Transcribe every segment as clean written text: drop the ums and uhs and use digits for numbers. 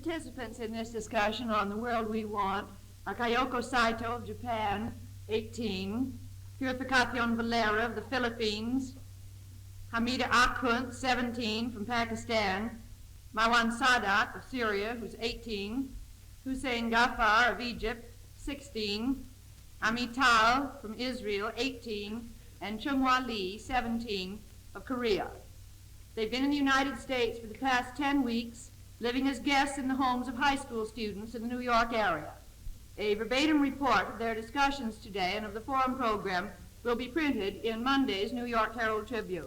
participants in this discussion on the world we want are Kayoko Saito of Japan, 18, Purificacion Valera of the Philippines, Hamida Akhunt, 17, from Pakistan, Marwan Sadat of Syria, who's 18, Hussein Ghaffar of Egypt, 16, Amital from Israel, 18, and Chung-Hwa Lee, 17, of Korea. They've been in the United States for the past 10 weeks, living as guests in the homes of high school students in the New York area. A verbatim report of their discussions today and of the forum program will be printed in Monday's New York Herald Tribune.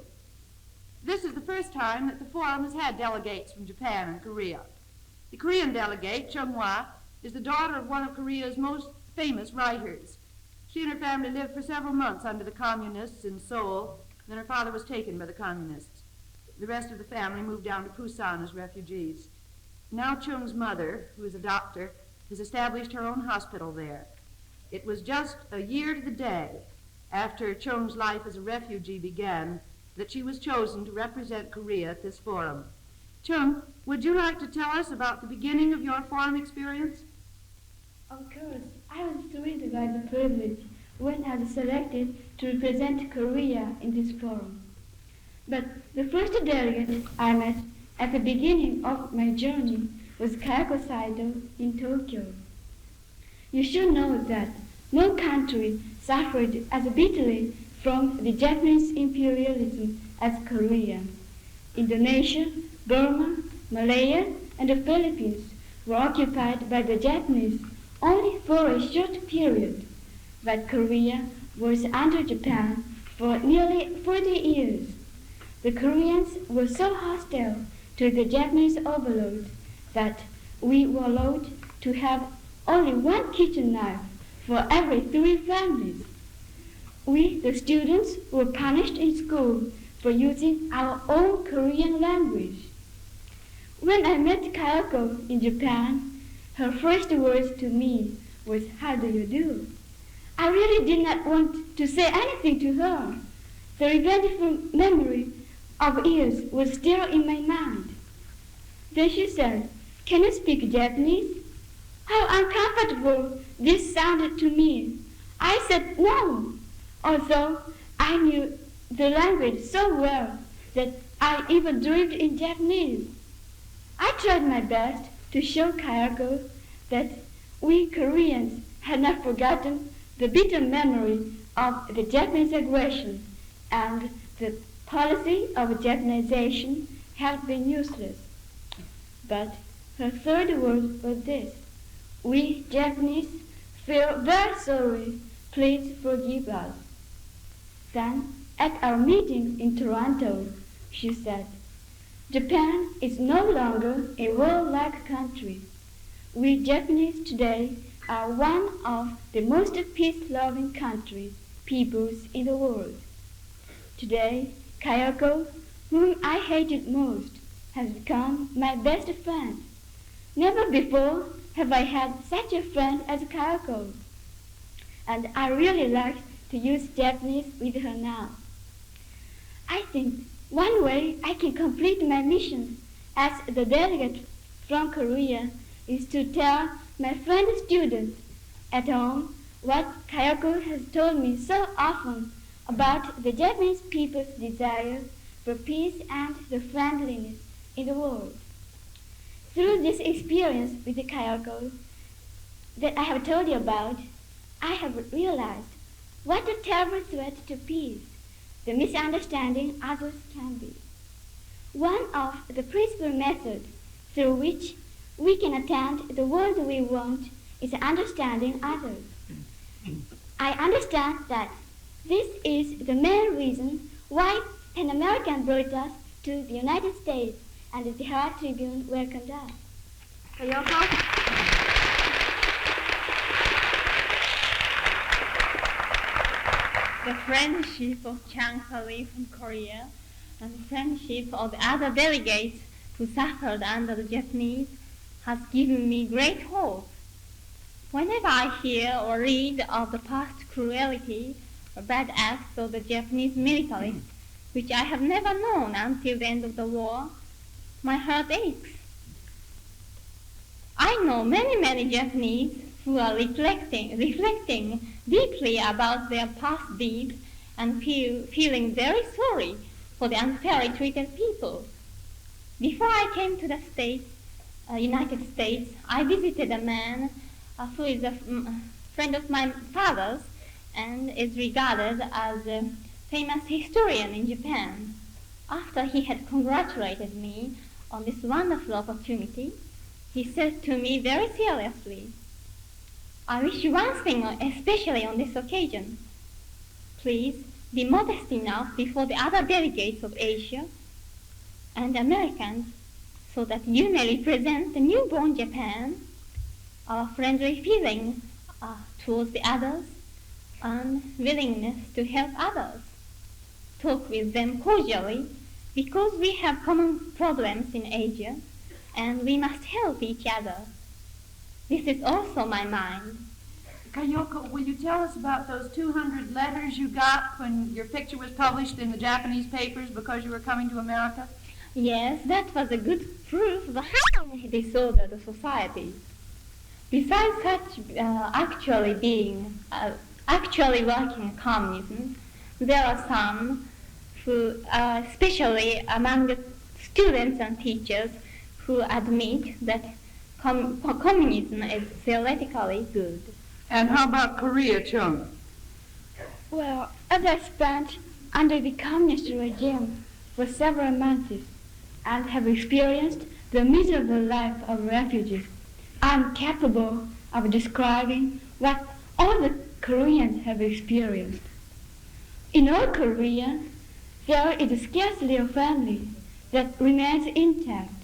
This is the first time that the forum has had delegates from Japan and Korea. The Korean delegate, Chung-Hwa, is the daughter of one of Korea's most famous writers. She and her family lived for several months under the communists in Seoul, then her father was taken by the communists. The rest of the family moved down to Busan as refugees. Now Chung's mother, who is a doctor, has established her own hospital there. It was just a year to the day after Chung's life as a refugee began that she was chosen to represent Korea at this forum. Chung, would you like to tell us about the beginning of your forum experience? Of course. I was thrilled by the privilege when I was selected to represent Korea in this forum. But the first delegate I met at the beginning of my journey was Kayoko Saito in Tokyo. You should know that no country suffered as bitterly from the Japanese imperialism as Korea. Indonesia, Burma, Malaya, and the Philippines were occupied by the Japanese only for a short period, but Korea was under Japan for nearly 40 years. The Koreans were so hostile to the Japanese overlord that we were allowed to have only one kitchen knife for every 3 families. We, the students, were punished in school for using our own Korean language. When I met Kayoko in Japan, her first words to me was, "How do you do?" I really did not want to say anything to her. The revengeful memory of years was still in my mind. Then she said, "Can you speak Japanese?" How uncomfortable this sounded to me. I said no, although I knew the language so well that I even dreamed in Japanese. I tried my best to show Kayoko that we Koreans had not forgotten the bitter memory of the Japanese aggression, and the policy of Japanization had been useless. But her third word was this: "We Japanese feel very sorry. Please forgive us." Then, at our meeting in Toronto, she said, "Japan is no longer a warlike country. We Japanese today are one of the most peace-loving peoples in the world." Today, Kayoko, whom I hated most, has become my best friend. Never before have I had such a friend as Kayoko, and I really like to use Japanese with her now. I think one way I can complete my mission as the delegate from Korea is to tell my friend students at home what Kayoko has told me so often about the Japanese people's desire for peace and the friendliness in the world. Through this experience with Kayoko that I have told you about, I have realized what a terrible threat to peace the misunderstanding others can be. One of the principal methods through which we can attain the world we want is understanding others. I understand that this is the main reason why an American brought us to the United States and the Herald Tribune welcomed us. Kayoko? The friendship of Chung-Hwa Lee from Korea and the friendship of the other delegates who suffered under the Japanese has given me great hope. Whenever I hear or read of the past cruelty or bad acts of the Japanese militarists, which I have never known until the end of the war, my heart aches. I know many Japanese who are reflecting deeply about their past deeds and feeling very sorry for the unfairly treated people. Before I came to the United States, I visited a man who is a friend of my father's and is regarded as a famous historian in Japan. After he had congratulated me on this wonderful opportunity, he said to me very seriously, "I wish you one thing, especially on this occasion. Please be modest enough before the other delegates of Asia and Americans so that you may represent the newborn Japan, our friendly feeling towards the others, and willingness to help others. Talk with them cordially because we have common problems in Asia and we must help each other. This is also my mind." Kayoko, will you tell us about those 200 letters you got when your picture was published in the Japanese papers because you were coming to America? Yes, that was a good proof of how disordered society. Besides such actually working in communism, there are some who, especially among the students and teachers, who admit that communism is theoretically good. And how about Korea, Chung? Well, as I spent under the communist regime for several months and have experienced the miserable life of refugees, I am capable of describing what all the Koreans have experienced. In all Korea, there is scarcely a family that remains intact.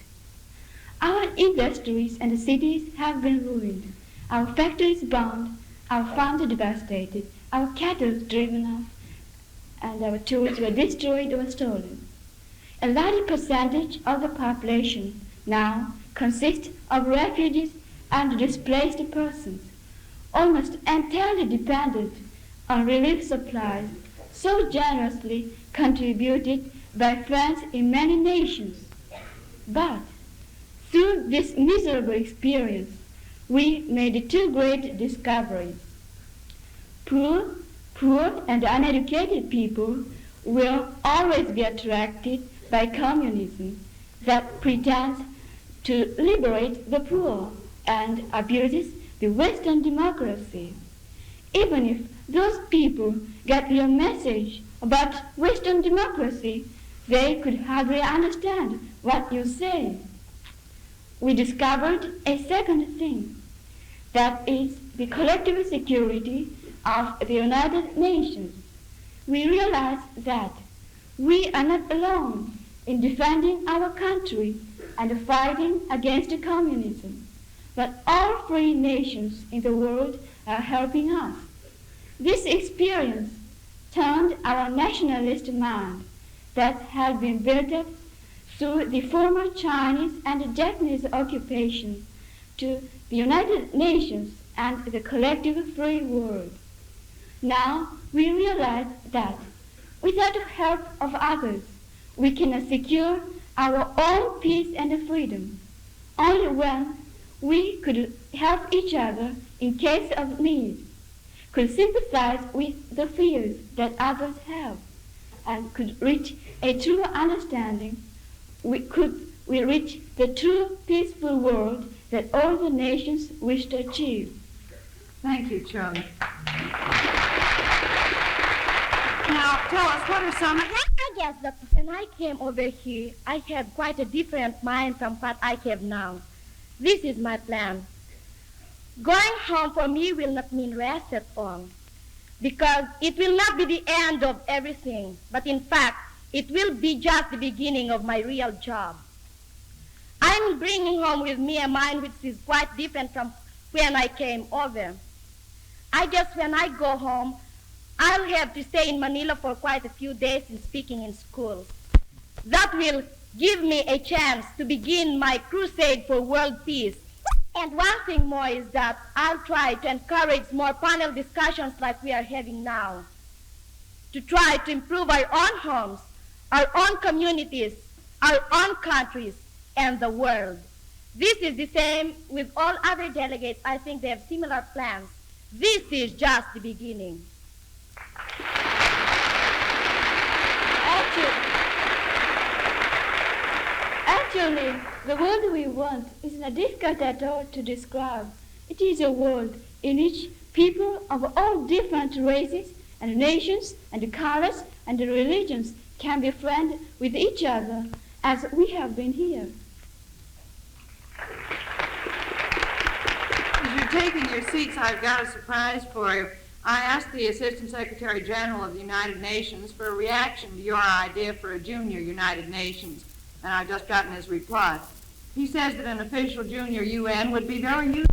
Our industries and cities have been ruined, our factories burned, our farms devastated, our cattle driven off, and our tools were destroyed or stolen. A large percentage of the population now consists of refugees and displaced persons, almost entirely dependent on relief supplies so generously contributed by friends in many nations. But through this miserable experience, we made two great discoveries. Poor and uneducated people will always be attracted by communism that pretends to liberate the poor and abuses the Western democracy. Even if those people get your message about Western democracy, they could hardly understand what you say. We discovered a second thing, that is the collective security of the United Nations. We realized that we are not alone in defending our country and fighting against communism, but all free nations in the world are helping us. This experience turned our nationalist mind that had been built up through the former Chinese and Japanese occupation to the United Nations and the collective free world. Now we realize that without the help of others, we cannot secure our own peace and freedom. Only when we could help each other in case of need, could sympathize with the fears that others have, and could reach a true understanding, we reach the true peaceful world that all the nations wish to achieve. Thank you, Chung. Now, tell us, what are some... I guess that when I came over here, I had quite a different mind from what I have now. This is my plan. Going home for me will not mean rest at all, because it will not be the end of everything, but in fact, it will be just the beginning of my real job. I'm bringing home with me a mind which is quite different from when I came over. I guess when I go home, I'll have to stay in Manila for quite a few days in speaking in schools. That will give me a chance to begin my crusade for world peace. And one thing more is that I'll try to encourage more panel discussions like we are having now, to try to improve our own homes, our own communities, our own countries, and the world. This is the same with all other delegates. I think they have similar plans. This is just the beginning. Actually, the world we want is not difficult at all to describe. It is a world in which people of all different races and nations and colors and religions can be friends with each other as we have been here. As you're taking your seats, I've got a surprise for you. I asked the Assistant Secretary General of the United Nations for a reaction to your idea for a junior United Nations, and I've just gotten his reply. He says that an official junior UN would be very useful.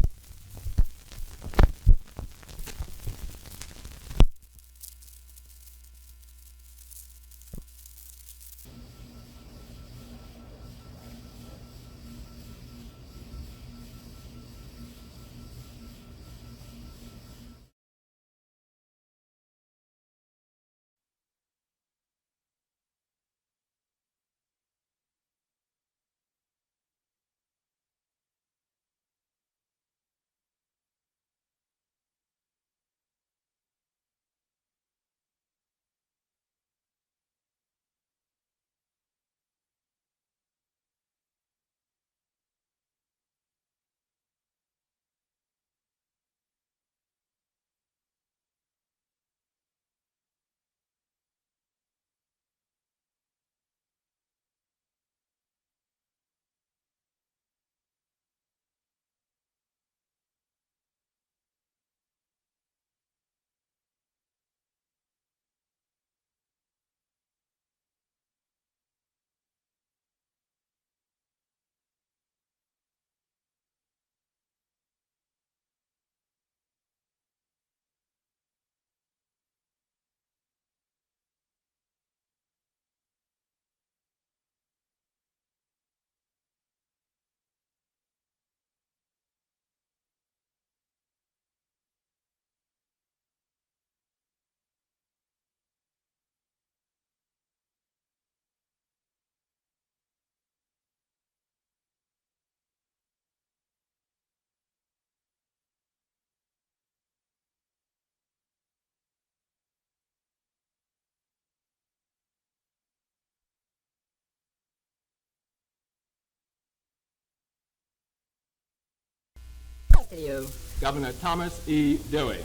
To you. Governor Thomas E. Dewey.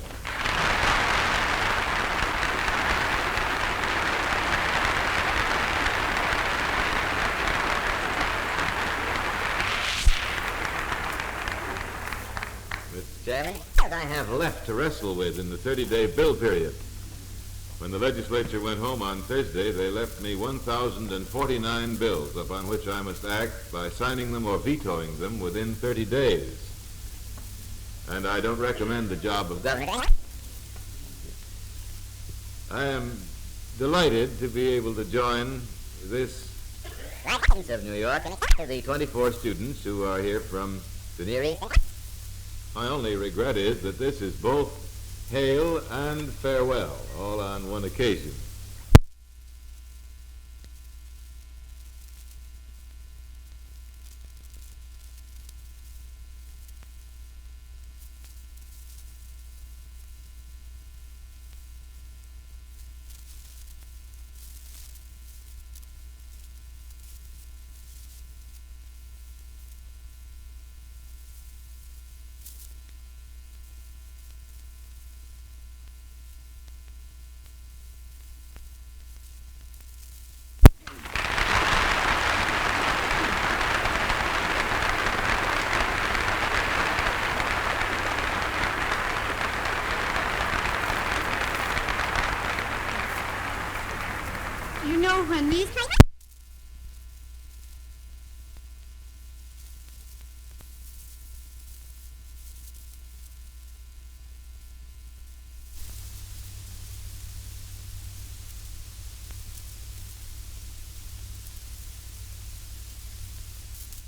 Mr. Chairman, what I have left to wrestle with in the 30-day bill period. When the legislature went home on Thursday, they left me 1,049 bills upon which I must act by signing them or vetoing them within 30 days. And I don't recommend the job of governor. I am delighted to be able to join this of New York, the 24 students who are here from the Near East. My only regret is that this is both hail and farewell, all on one occasion. You know, when these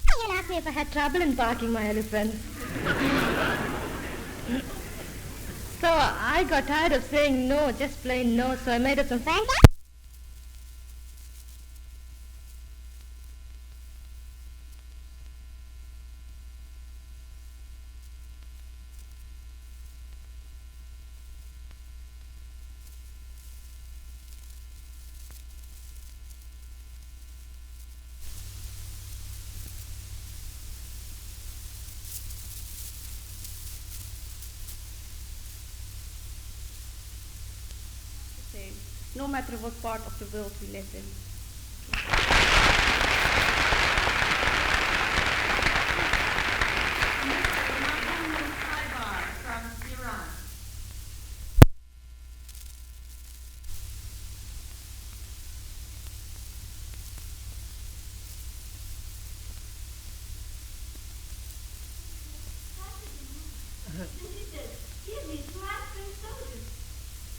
You asked me if I had trouble embarking my elephants. So I got tired of saying no, just plain no, so I made up some fancy. no matter what part of the world we live in.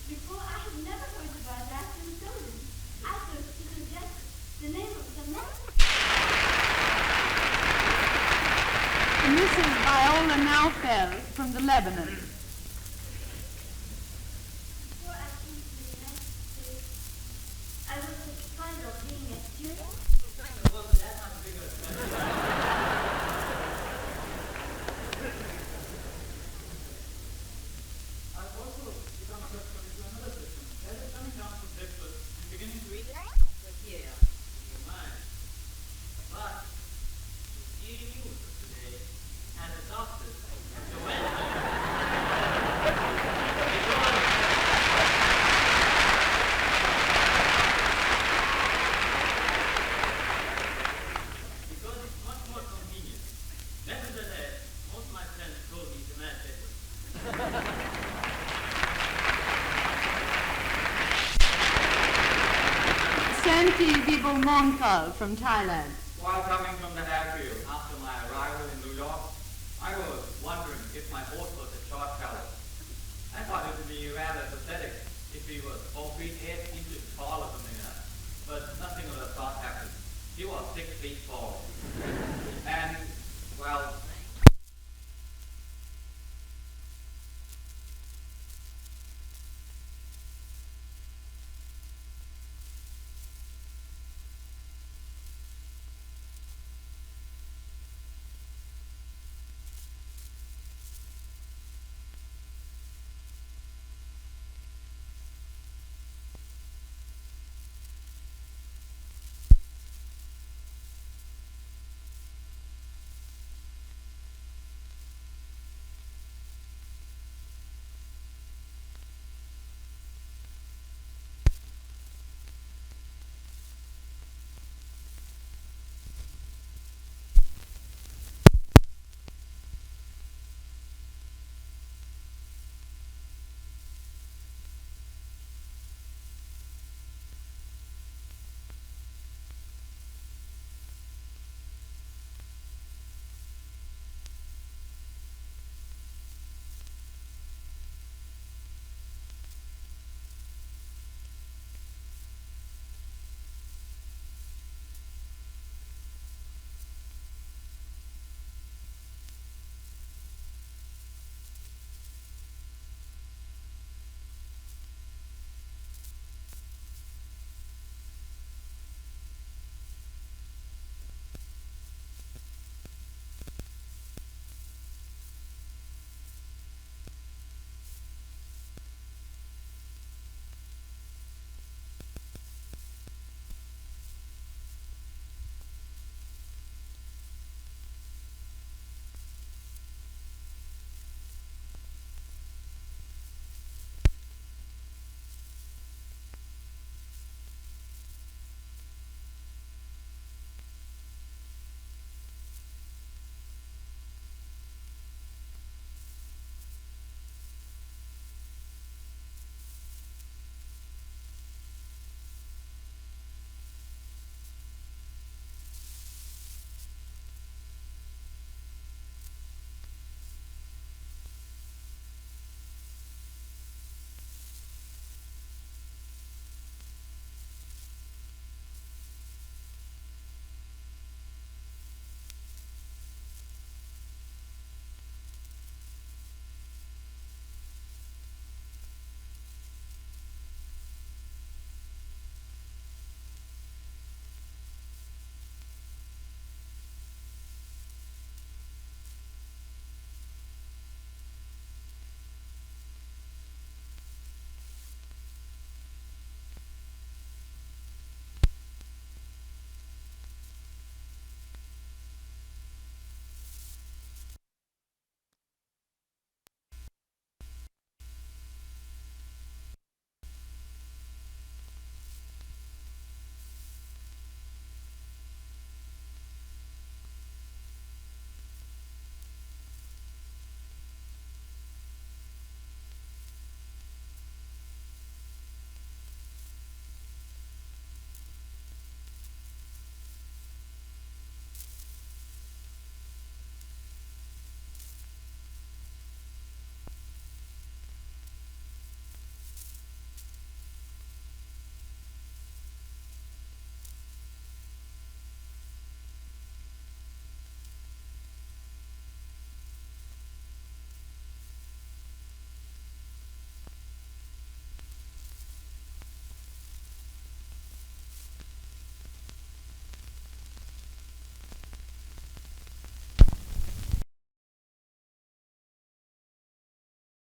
Before, I had never heard about Latin soldiers. I thought it was just the name of some And this is Viola Naufel from the Lebanon. Before I came to the United States, I was kind of being a student. Santi Vibomonkal from Thailand. While coming from the airfield after my arrival in New York, I was wondering if my horse was a short fellow. I thought it would be rather pathetic if he was 4 feet 8 inches tall or something like that. But nothing of the sort happened. He was 6 feet tall. And, well,